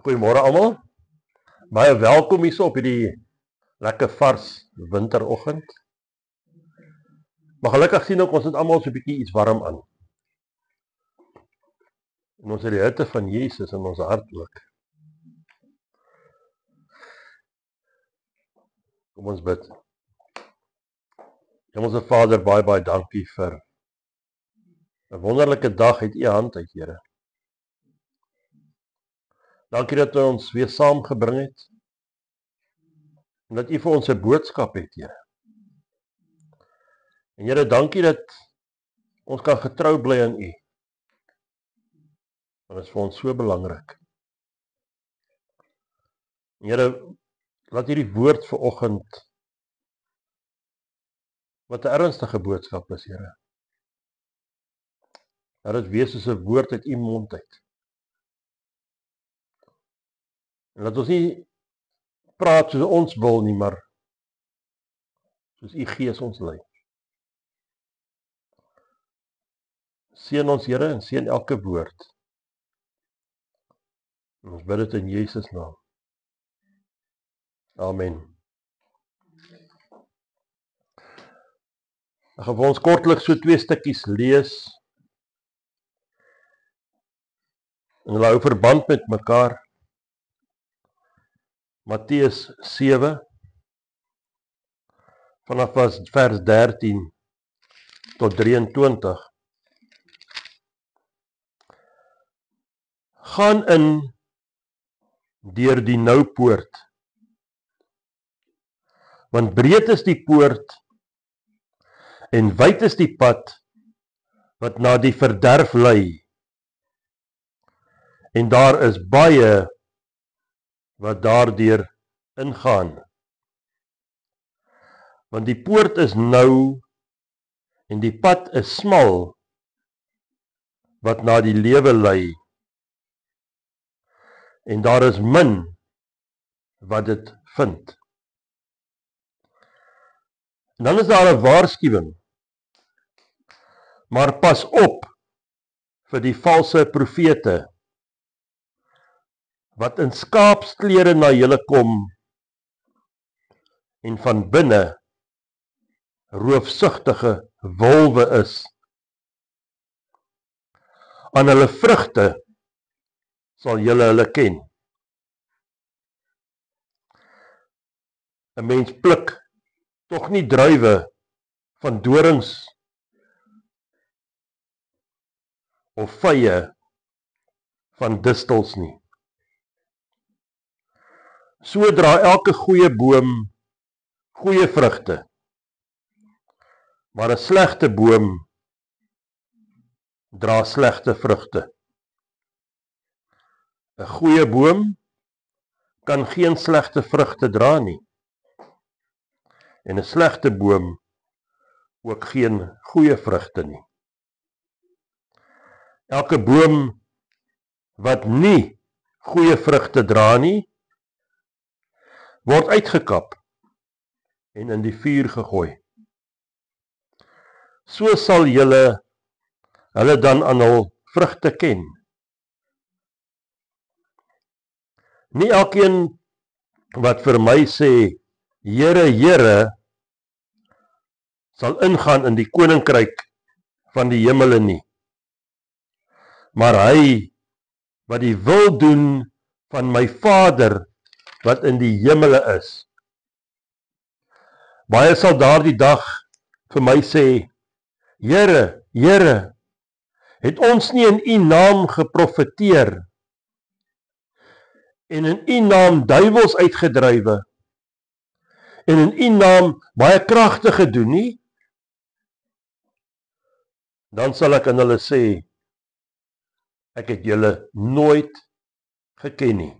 Goeiemôre almal. Baie welkom hier op hierdie lekker vars winteroggend. Maar gelukkig sien ons het almal so 'n bietjie iets warm aan. En ons het die hitte van Jesus in ons hart ook. Kom ons bid. Hemelse Vader, baie dankie vir 'n wonderlike dag uit U hand uit, Here. Dankie dat U ons weer saamgebring het. En dat U vir ons 'n boodskap het, Here. En Here, dankie dat ons kan getrou bly aan U. Want dit is vir ons so belangrik. En Here, laat hierdie woord vanoggend wat 'n ernstige boodskap is, Here. Dat dit wees soos 'n woord uit U mond uit. En dat ons nie praat soos ons wil nie, maar soos U Gees ons lei. Seën ons, Here, en seën elke woord. En ons bid dit in Jesus naam. Amen. Ek gaan vir ons kortliks so 2 stukkies lees. En hulle hou verband met mekaar. Matteus 7 vanaf vers 13 tot 23. Gaan in deur die nou poort, want breed is die poort en wyd is die pad wat na die verderf lei, en daar is baie wat daardeur ingaan. Want die poort is nou en die pad is smal wat na die lewe lei, en daar is min wat dit vind. En dan is daar 'n waarskuwing. Maar pas op vir die valse profete wat in skaapsklere na julle kom en van binne roofsugtige wolwe is. Aan hulle vrugte sal julle hulle ken. 'n Mens pluk tog nie druiwe van dorings of vye van distels nie. So dra elke goeie boom goeie vrugte, maar 'n slegte boom dra slegte vrugte. 'n Goeie boom kan geen slegte vrugte dra nie, en 'n slegte boom ook geen goeie vrugte nie. Elke boom wat nie goeie vrugte dra nie, word uitgekap en in die vuur gegooi. So sal julle hulle dan aan hul vrugte ken. Nie elkeen wat vir my sê, Here, Here, sal ingaan in die koninkryk van die hemele nie, maar hy wat die wil doen van my Vader wat in die hemele is. Baie sal daardie dag vir my sê, Here, Here, het ons nie in U naam geprofeteer en in U naam duiwels uitgedrywe en in U naam baie kragtige doen nie? Dan sal ek aan hulle sê, ek het julle nooit geken nie.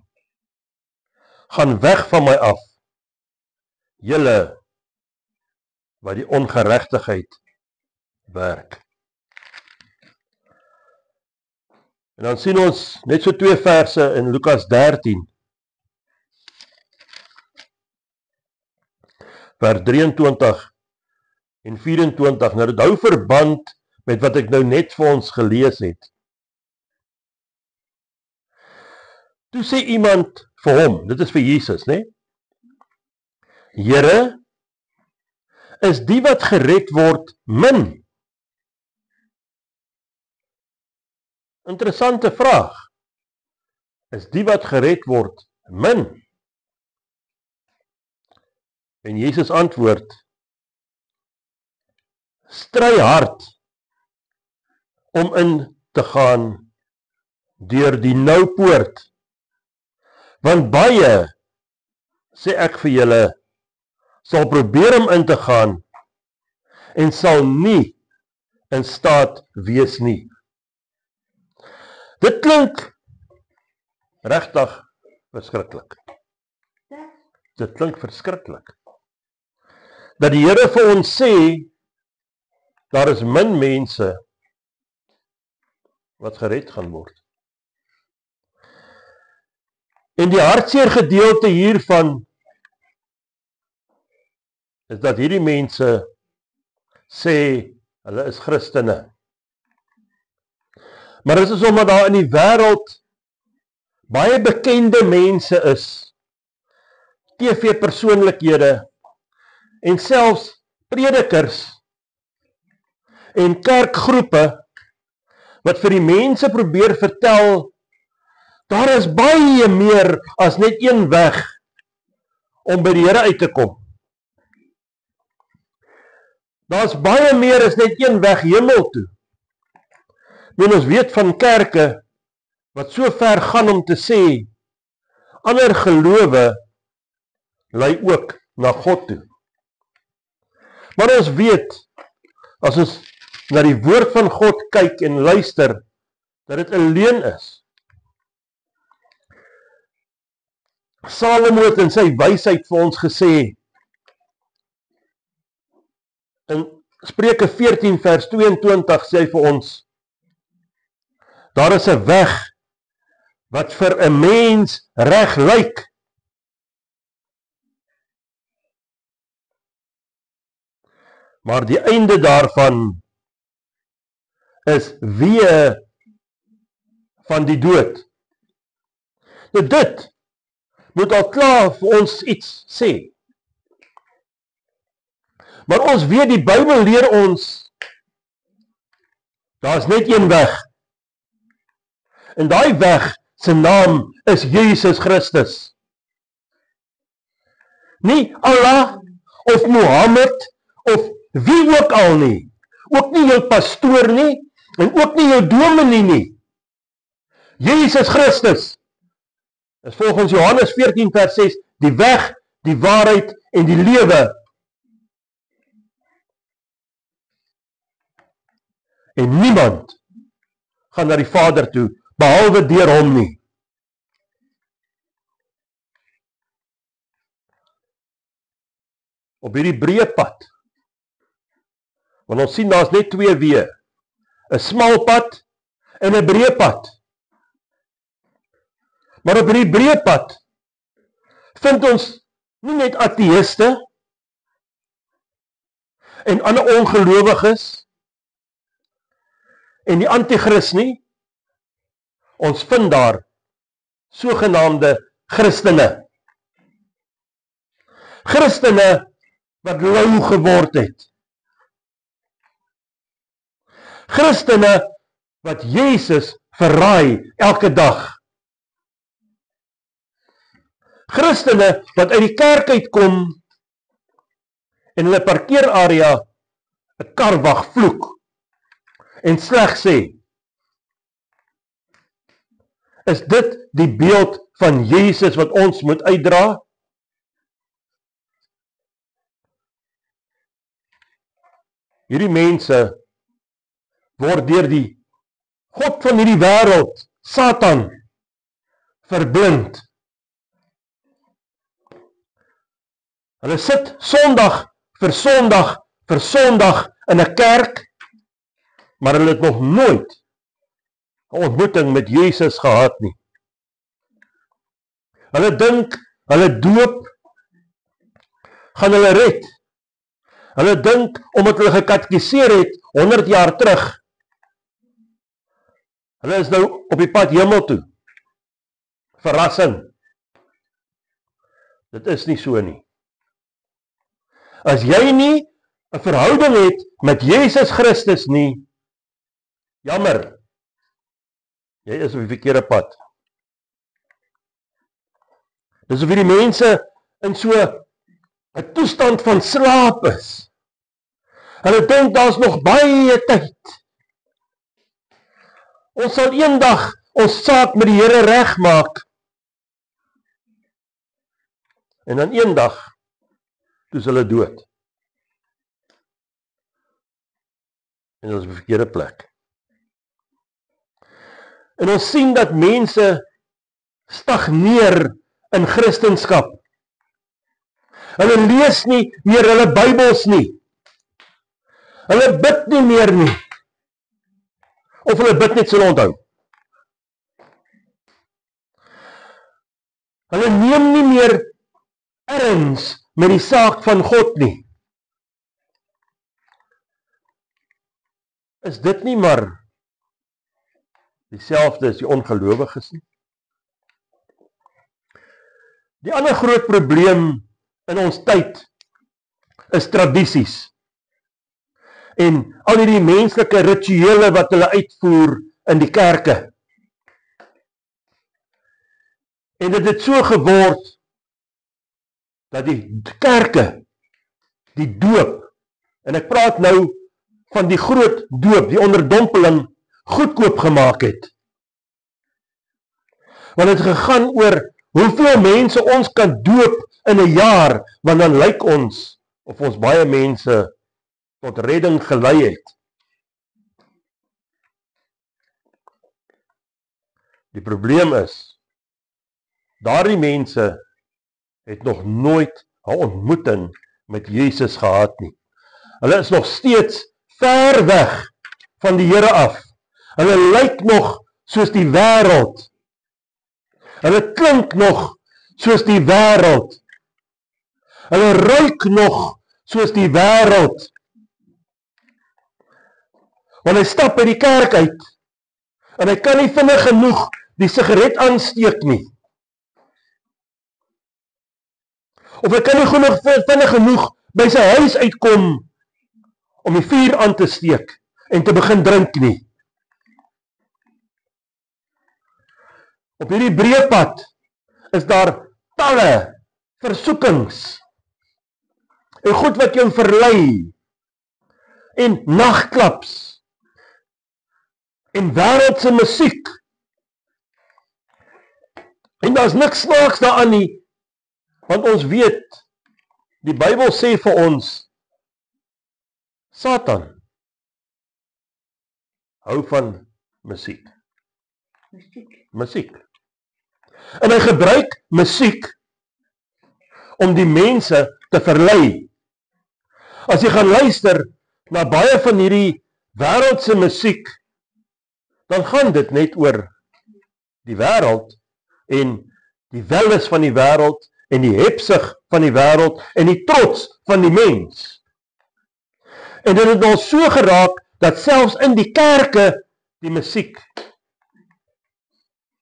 Gaan weg van my af, julle wat die ongeregtigheid werk. En dan sien ons net so 2 verse in Lukas 13. Vers 23 en 24. Nou dit hou verband met wat ek nou net vir ons gelees het. Toe sê iemand vir hom, dit is vir Jesus, né? Here, is die wat gered word min? Interessante vraag. Is die wat gered word min? En Jesus antwoord, stry hard om in te gaan deur die nou poort, want baie, sê ek vir julle, sal probeer om in te gaan en sal nie in staat wees nie. Dit klink regtig verskriklik. Dit klink verskriklik. Dat die Here vir ons sê, daar is min mense wat gered gaan word. En die hartseer gedeelte hiervan is dat hierdie mense sê, hulle is Christene. Maar dit is omdat daar in die wêreld baie bekende mense is, TV-persoonlikhede, en selfs predikers en kerkgroepe, wat vir die mense probeer vertel, daar is baie meer as net een weg om by die Here uit te kom. Daar is baie meer as net een weg hemel toe. En ons weet van kerke wat so ver gaan om te sê, ander gelowe lei ook na God toe. Maar ons weet, as ons na die woord van God kyk en luister, dat dit 'n leuen is. Salomo het in sy wysheid vir ons gesê, in Spreuke 14 vers 22 sê hy vir ons, daar is 'n weg wat vir 'n mens reg lyk, maar die einde daarvan is weë van die dood. Nou dit moet al klaar vir ons iets sê. Maar ons weet, die Bybel leer ons, daar is net een weg. En daai weg, sy naam is Jesus Christus. Nie Allah of Mohammed of wie ook al nie. Ook nie jou pastoor nie, en ook nie jou dominee nie. Jesus Christus is volgens Johannes 14 vers 6 die weg, die waarheid en die lewe. En niemand gaan na die Vader toe, behalwe deur hom nie. Op hierdie breë pad, want ons sien daar's net twee weë, 'n smal pad en 'n breë pad. Maar op hierdie breë pad vind ons nie net ateïste en ander ongelowiges en die anti-kris nie. Ons vind daar sogenaamde Christene. Christene wat lou geword het. Christene wat Jesus verraai elke dag. Christene wat uit die kerk uitkom en hulle parkeerarea 'n kar wag vloek en sleg sê. Is dit die beeld van Jesus wat ons moet uitdra? Hierdie mense word deur die God van hierdie wêreld, Satan, verblind. Hulle sit Sondag vir Sondag vir Sondag in 'n kerk, maar hulle het nog nooit 'n ontmoeting met Jesus gehad nie. Hulle dink, hulle doop, gaan hulle red. Hulle dink, omdat hulle gekatekiseer het, 100 jaar terug, hulle is nou op die pad hemel toe. Verrassing. Dit is nie so nie. As jy nie 'n verhouding het met Jesus Christus nie, jammer, jy is op die verkeerde pad. Dis of hierdie mense in so 'n toestand van slaap is. Hulle dink daar's nog baie tyd. Ons sal eendag ons saak met die Here regmaak. En dan eendag, toe is hulle dood. En ons op die verkeerde plek. En ons sien dat mense stagneer in Christendom. Hulle lees nie meer hulle Bybels nie. Hulle bid nie meer nie. Of hulle bid net so onthou. Hulle neem nie meer erns met die saak van God nie. Is dit nie maar dieselfde as die ongelowiges nie? Die ander groot probleem in ons tyd is tradisies. En al hierdie menslike rituele wat hulle uitvoer in die kerke. En dit het so geword dat die kerke, die doop, en ek praat nou van die groot doop, die onderdompeling, goedkoop gemaak het. Want het gegaan oor hoeveel mense ons kan doop in 'n jaar, want dan lyk ons of ons baie mense tot redding gelei het. Die probleem is, daardie mense het nog nooit 'n ontmoeting met Jesus gehad nie. Hulle is nog steeds ver weg van die Here af. Hulle lyk nog soos die wêreld. Hulle klink nog soos die wêreld. Hulle ruik nog soos die wêreld. Want hy stap by die kerk uit en hy kan nie vinnig genoeg die sigaret aansteek nie. Of hy kan nie vinnig genoeg by sy huis uitkom om die vuur aan te steek en te begin drink nie. Op hierdie breë pad is daar talle versoekings en goed wat jou verlei en nagklaps en wêreldse musiek. En daar's niks snaaks daaraan nie, want ons weet, die Bybel sê vir ons, Satan hou van musiek. Musiek. En hy gebruik musiek om die mense te verlei. As jy gaan luister na baie van hierdie wêreldse musiek, dan gaan dit net oor die wêreld en die welles van die wêreld en die hebsug van die wêreld en die trots van die mens. En dit het ons so geraak dat selfs in die kerke die musiek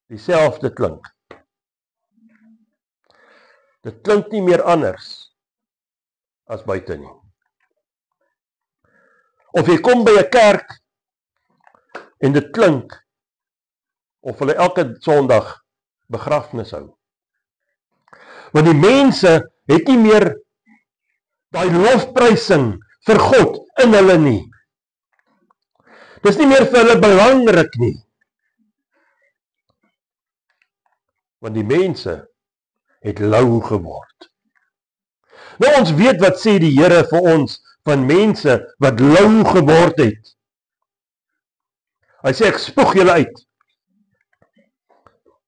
dieselfde klink. Dit klink nie meer anders as buite nie. Of jy kom by 'n kerk en dit klink of hulle elke Sondag begrafnis hou. Want die mense het nie meer daai lofprysing vir God in hulle nie. Dis nie meer vir hulle belangrik nie. Want die mense het lou geword. Nou ons weet wat sê die Here vir ons van mense wat lou geword het. Hy sê ek spoeg julle uit.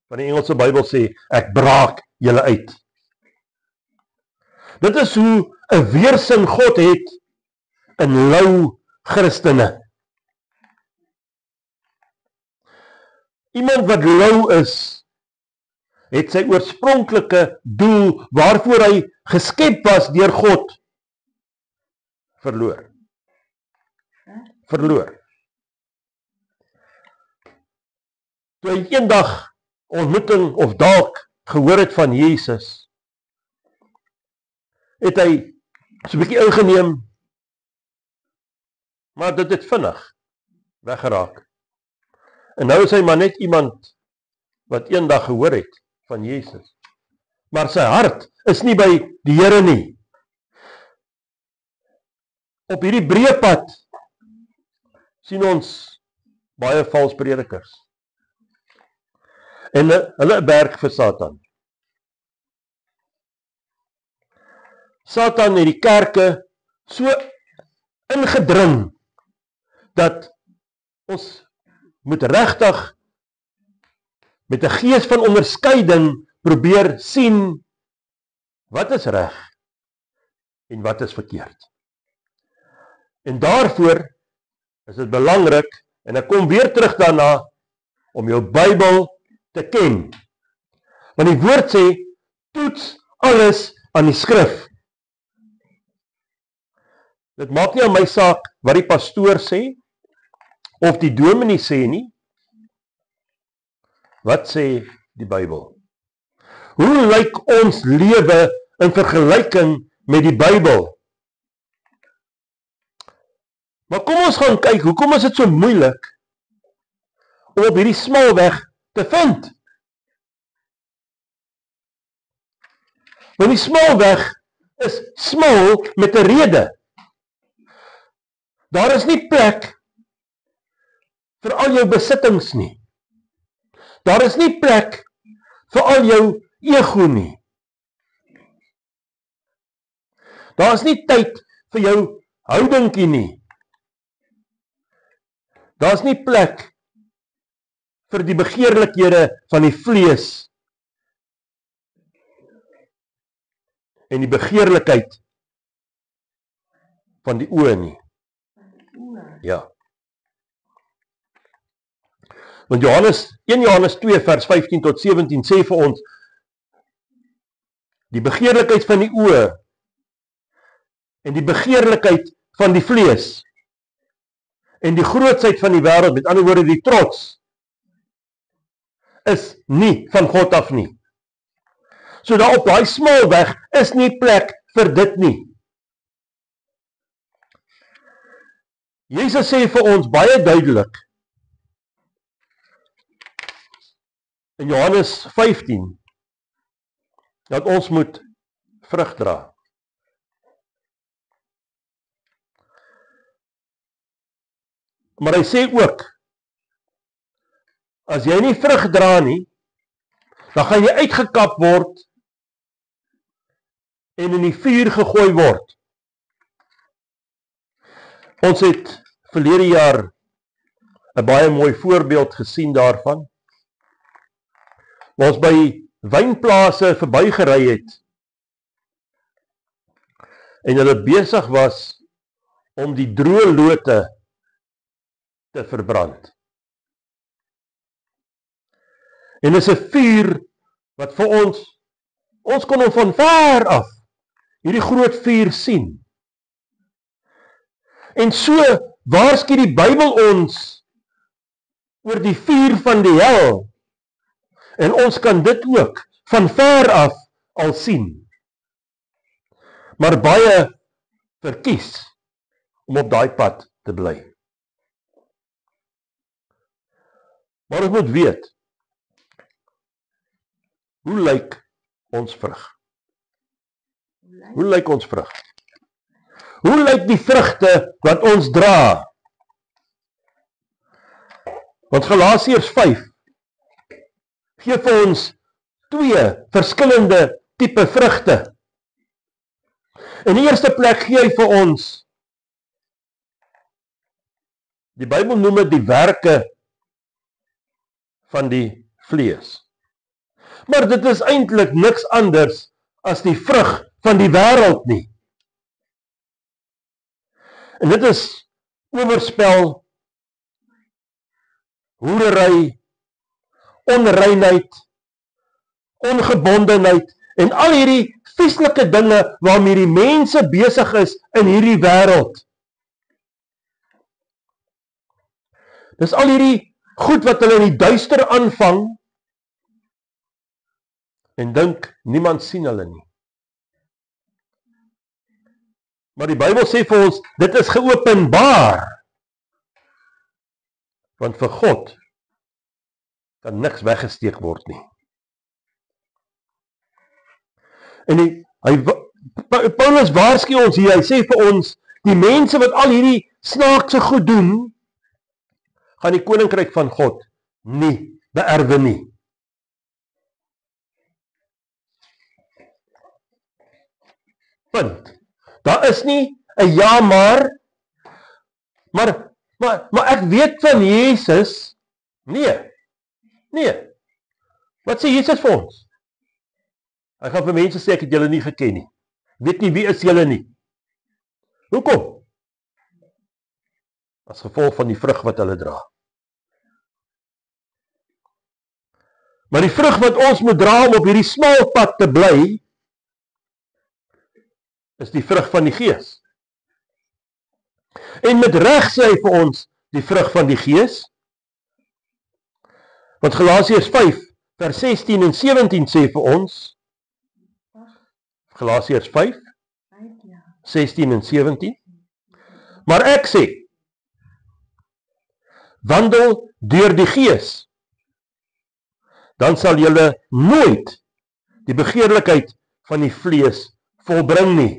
Want die Engelse Bybel sê ek braak julle uit. Dit is hoe 'n weersin God het in lou Christene. Iemand wat lou is, het sy oorspronklike doel waarvoor hy geskep was deur God verloor. Toe hy eendag ontmoeting of dalk gehoor het van Jesus, het hy so 'n bietjie ingeneem, maar dit het vinnig weggeraak. En nou is hy maar net iemand wat eendag gehoor het van Jesus. Maar sy hart is nie by die Here nie. Op hierdie breë pad sien ons baie vals predikers. En hulle werk vir Satan. Satan het die kerke so ingedring dat ons moet regtig met 'n gees van onderskeiding probeer sien wat is reg en wat is verkeerd. En daarvoor is dit belangrik, en ek kom weer terug daarna, om jou Bybel te ken. Want die woord sê, toets alles aan die skrif. Dit maak nie aan my saak wat die pastoor sê, of die dominee sê nie. Wat sê die Bybel? Hoe lyk ons lewe in vergelyking met die Bybel? Maar kom ons gaan kyk, hoekom is dit so moeilik om op hierdie smal weg te vind? Want die smal weg is smal met 'n rede. Daar is nie plek vir al jou besittings nie. Daar is nie plek vir al jou ego nie. Daar is nie tyd vir jou houdingkie nie. Daar is nie plek vir die begeerlikhede van die vlees en die begeerlikheid van die oë nie. Ja. Want 1 Johannes 2 vers 15 tot 17 sê vir ons, die begeerlikheid van die oë en die begeerlikheid van die vlees en die grootsheid van die wêreld, met ander woorde die trots, is nie van God af nie. So daar op daai smal weg is nie plek vir dit nie. Jesus sê vir ons baie duidelik in Johannes 15 dat ons moet vrug dra. Maar hy sê ook, as jy nie vrug dra nie, dan gaan jy uitgekap word en in die vuur gegooi word. Ons het verlede jaar 'n baie mooi voorbeeld gesien daarvan. Waar ons by wynplase verbygery het en hulle besig was om die droë lote te verbrand. En dis 'n vuur wat vir ons kon hom van ver af hierdie groot vuur sien. En so waarsku die Bybel ons oor die vuur van die hel. En ons kan dit ook van ver af al sien. Maar baie verkies om op daai pad te bly. Maar ons moet weet, hoe lyk ons vrug? Hoe lyk ons vrug? Hoe lyk die vrugte wat ons dra? Want Galasiërs 5 gee vir ons 2 verskillende tipe vrugte. In die eerste plek gee hy vir ons, die Bybel noem dit die werke van die vlees. Maar dit is eintlik niks anders as die vrug van die wêreld nie. En dit is oorspel, hoerery, onreinheid, ongebondenheid en al hierdie vieslike dinge waarmee die mense besig is in hierdie wêreld. Dis al hierdie goed wat hulle in die duister aanvang en dink, niemand sien hulle nie. Maar die Bybel sê vir ons, dit is geopenbaar. Want vir God kan niks weggesteek word nie. En Paulus waarsku ons hier, hy sê vir ons, die mense wat al hierdie snaakse goed doen, gaan die koninkryk van God nie beerwe nie. Punt. Daar is nie 'n ja maar ek weet van Jesus. Nee. Wat sê Jesus vir ons? Hy gaan vir mense sê, ek het julle nie geken nie. Weet nie wie is julle nie. Hoekom? As gevolg van die vrug wat hulle dra. Maar die vrug wat ons moet dra om op hierdie smal pad te bly, is die vrug van die Gees. En met reg sê hy vir ons die vrug van die Gees. Want Galasiërs 5 vers 16 en 17 sê vir ons, Galasiërs 5, 16 en 17, maar ek sê, wandel deur die Gees, dan sal julle nooit die begeerlikheid van die vlees volbring nie.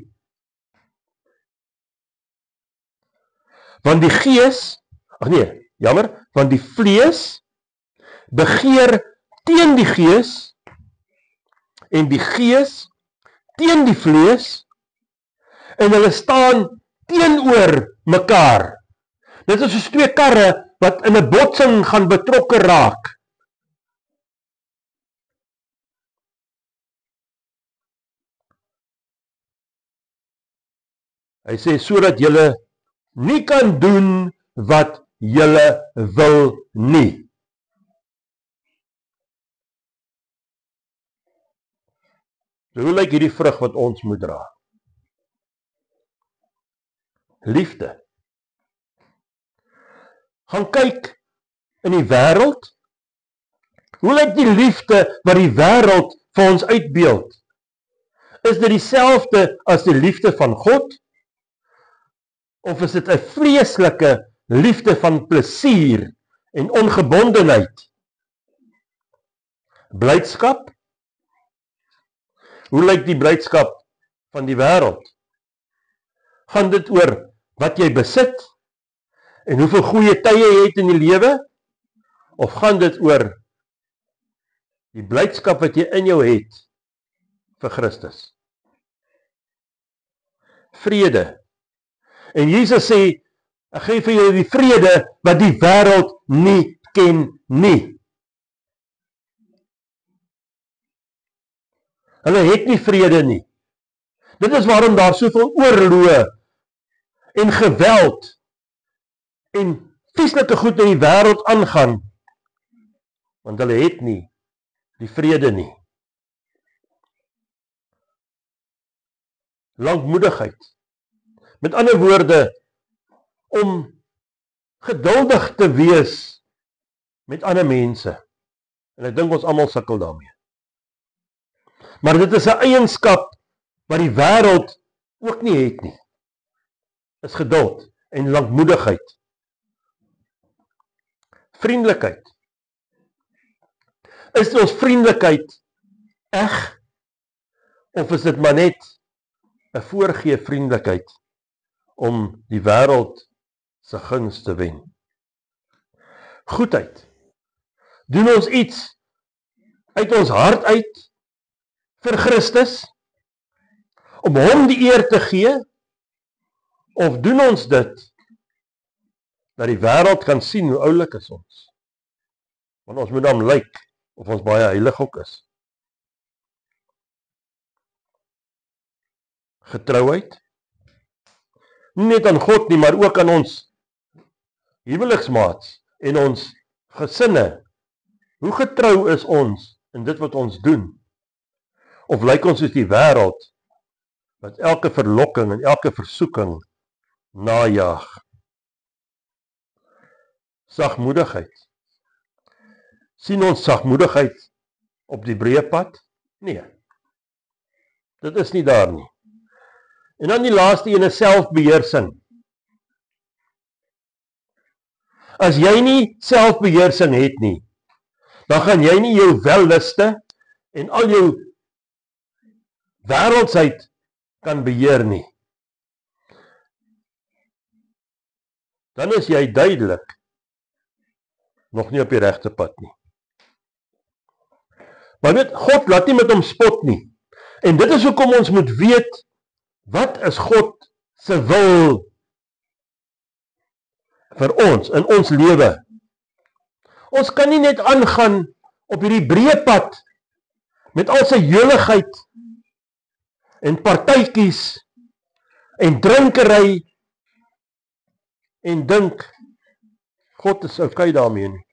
Want die Gees, want die vlees begeer teen die Gees en die Gees teen die vlees en hulle staan teenoor mekaar. Dit is soos twee karre wat in 'n botsing gaan betrokke raak. Hy sê sodat julle nie kan doen wat julle wil nie. So hoe lyk hierdie vrug wat ons moet dra? Liefde. Gaan kyk in die wêreld. Hoe lyk die liefde wat die wêreld vir ons uitbeeld? Is dit dieselfde as die liefde van God? Of is dit 'n vleeslike liefde van plesier en ongebondenheid? Blydskap? Hoe lyk die blydskap van die wêreld? Gaan dit oor wat jy besit en hoeveel goeie tye jy het in die lewe? Of gaan dit oor die blydskap wat jy in jou het vir Christus? Vrede. En Jesus sê, ek gee vir julle die vrede wat die wêreld nie ken nie. Hulle het nie vrede nie. Dit is waarom daar soveel oorloë en geweld en vieslike goed in die wêreld aangaan. Want hulle het nie die vrede nie. Lankmoedigheid. Met ander woorde, om geduldig te wees met ander mense. En ek dink ons almal sukkel daarmee. Maar dit is 'n eienskap wat die wêreld ook nie het nie. Is geduld en lankmoedigheid. Vriendelikheid. Is ons vriendelikheid eg? Of is dit maar net 'n voorgee vriendelikheid om die wêreld se guns te wen? Goedheid. Doen ons iets uit ons hart uit vir Christus om hom die eer te gee? Of doen ons dit dat die wêreld kan sien hoe oulik is ons? Want ons moet dan lyk of ons baie heilig ook is. Getrouheid. Nie net aan God nie, maar ook aan ons huweliksmaats en ons gesinne. Hoe getrou is ons in dit wat ons doen? Of lyk ons soos die wêreld wat elke verlokking en elke versoeking najaag? Sagmoedigheid. Sien ons sagmoedigheid op die breë pad? Nee, dit is nie daar nie. En dan die laaste een is selfbeheersing. As jy nie selfbeheersing het nie, dan gaan jy nie jou welluste en al jou wêreldsheid kan beheer nie. Dan is jy duidelik nog nie op die regte pad nie. Maar weet, God laat nie met hom spot nie. En dit is hoekom ons moet weet, wat is God se wil vir ons, in ons lewe. Ons kan nie net aangaan op hierdie breë pad, met al sy joligheid, en partytjies, en drinkery, en dink, God is okay daarmee nie.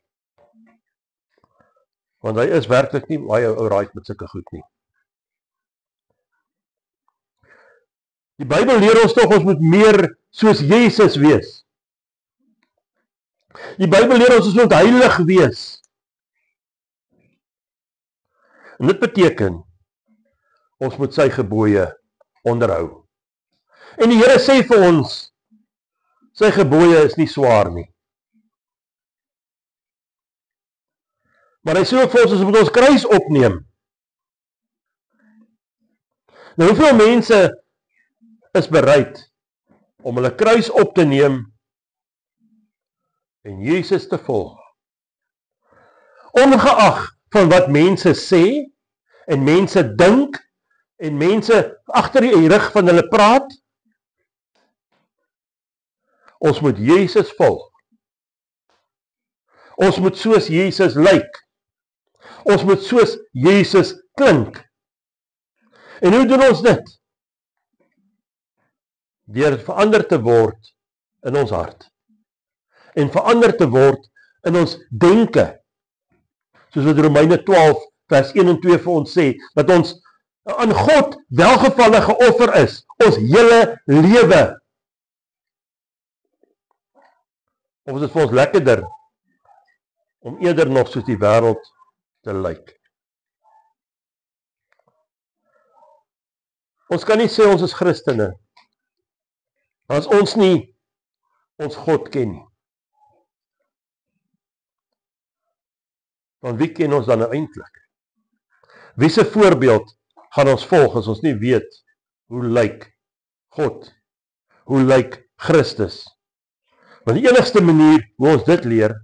Want hy is werklik nie baie alright met sulke goed nie. Die Bybel leer ons tog, ons moet meer soos Jesus wees. Die Bybel leer ons moet heilig wees. En dit beteken, ons moet sy gebooie onderhou. En die Here sê vir ons, sy gebooie is nie swaar nie. Maar hy sê ook vir ons moet ons kruis opneem. Nou, hoeveel mense is bereid om hulle kruis op te neem en Jesus te volg? Ongeag van wat mense sê en mense dink en mense agter die rug van hulle praat, ons moet Jesus volg. Ons moet soos Jesus lyk. Ons moet soos Jesus klink. En hoe doen ons dit? Deur verander te word in ons hart. En verander te word in ons denke. Soos wat Romeine 12 vers 1 en 2 vir ons sê, dat ons aan God welgevallige offer is, ons hele lewe. Of is dit vir ons lekkerder om eerder nog soos die wêreld te lyk? Ons kan nie sê ons is Christene as ons nie ons God ken nie. Want wie ken ons dan nou eintlik? Wie se voorbeeld gaan ons volg as ons nie weet hoe lyk God, hoe lyk Christus? Want die enigste manier hoe ons dit leer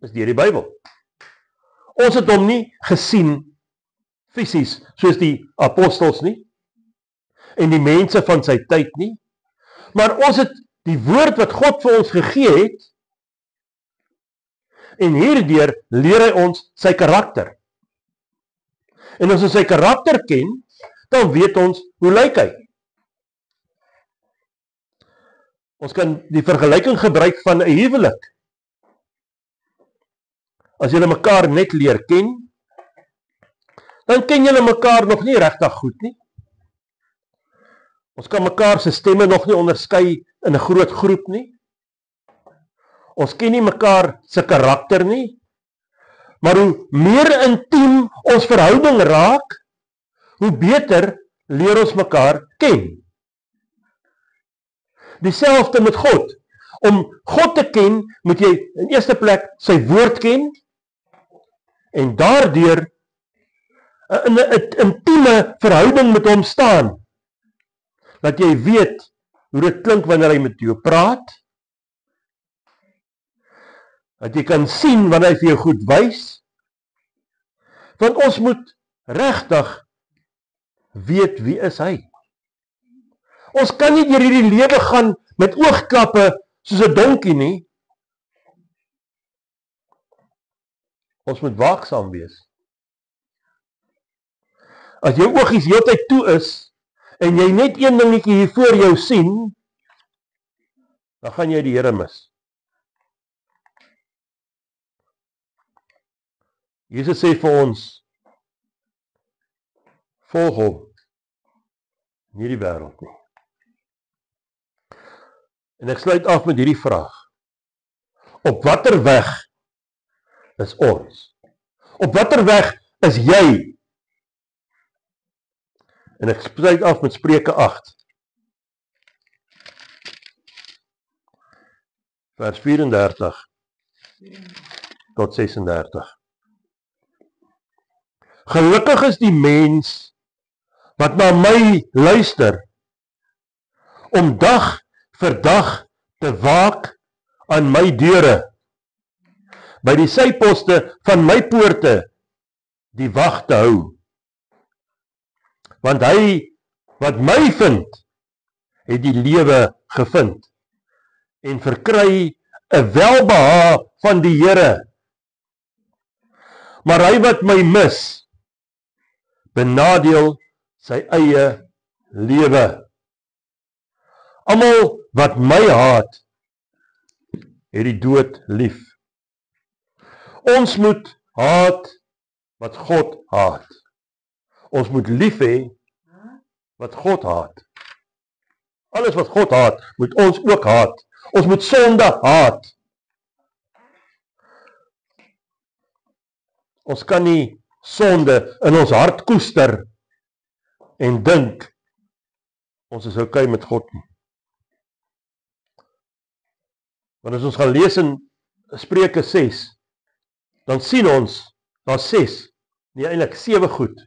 is deur die Bybel. Ons het hom nie gesien fisies soos die apostels nie en die mense van sy tyd nie, maar ons het die woord wat God vir ons gegee het en hierdeur leer hy ons sy karakter. En as ons sy karakter ken, dan weet ons hoe lyk hy. Ons kan die vergelyking gebruik van 'n huwelik. As julle mekaar net leer ken, dan ken julle mekaar nog nie regtig goed nie. Ons kan mekaar se stemme nog nie onderskei in 'n groot groep nie. Ons ken nie mekaar se karakter nie. Maar hoe meer intiem ons verhouding raak, hoe beter leer ons mekaar ken. Dieselfde met God. Om God te ken, moet jy in eerste plek sy woord ken, en daardeur 'n intieme verhouding met hom staan. Dat jy weet hoe dit klink wanneer hy met jou praat. Dat jy kan sien wanneer hy vir jou goed wys. Want ons moet regtig weet wie is hy. Ons kan nie deur hierdie lewe gaan met oogklappe soos 'n donkie nie. Ons moet waaksaam wees. As jou oogies heeltyd toe is en jy net een dingetjie hier voor jou sien, dan gaan jy die Here mis. Jesus sê vir ons, volg hom, nie die wêreld nie. En ek sluit af met hierdie vraag. Op watter weg is ons? Op watter weg is jy? En ek sluit af met Spreuke 8. Vers 34 tot 36. Gelukkig is die mens wat na my luister, om dag vir dag te waak aan my deure, by die syposte van my poorte die wag te hou. Want hy wat my vind, het die lewe gevind, en verkry 'n welbehae van die Here. Maar hy wat my mis, benadeel sy eie lewe. Almal wat my haat, het die dood lief. Ons moet haat wat God haat. Ons moet lief hê wat God haat. Alles wat God haat, moet ons ook haat. Ons moet sonde haat. Ons kan nie sonde in ons hart koester en dink ons is okay met God nie. Want as ons gaan lees in Spreuke 6, dan sien ons, daar 6, nie eintlik 7 goed,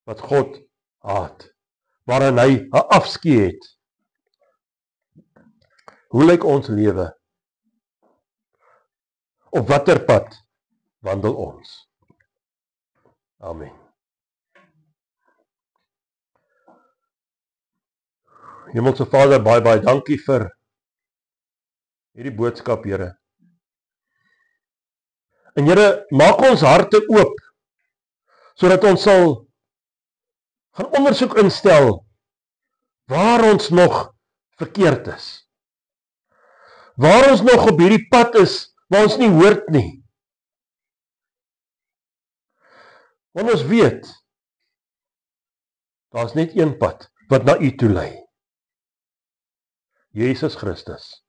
wat God haat, waarin hy 'n afskeid het. Hoe lyk ons lewe? Op watter pad wandel ons? Amen. Hemelse Vader, baie dankie vir hierdie boodskap, Here. En Here, maak ons harte oop, sodat ons sal gaan ondersoek instel, waar ons nog verkeerd is. Waar ons nog op hierdie pad is, waar ons nie hoort nie. Want ons weet, daar is net een pad, wat na U toe lei. Jesus Christus.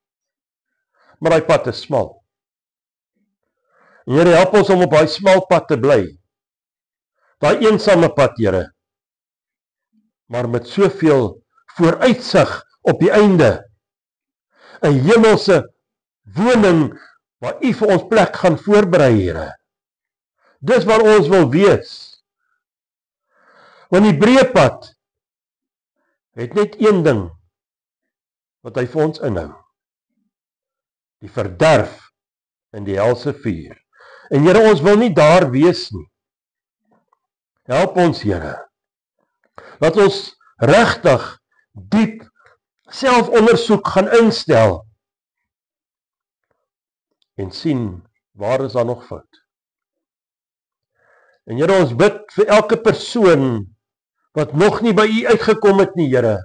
Maar die pad is smal. En Here, help ons om op daai smal pad te bly. Daai eensame pad, Here. Maar met soveel vooruitsig op die einde. 'n hemelse woning waar U vir ons plek gaan voorberei, Here. Dis waar ons wil wees. Want die breë pad het net een ding wat hy vir ons inhou. Die verderf in die helse vuur. En Here, ons wil nie daar wees nie. Help ons, Here. Laat ons regtig diep selfondersoek gaan instel en sien waar is daar nog fout. En Here, ons bid vir elke persoon wat nog nie by U uitgekom het nie, Here.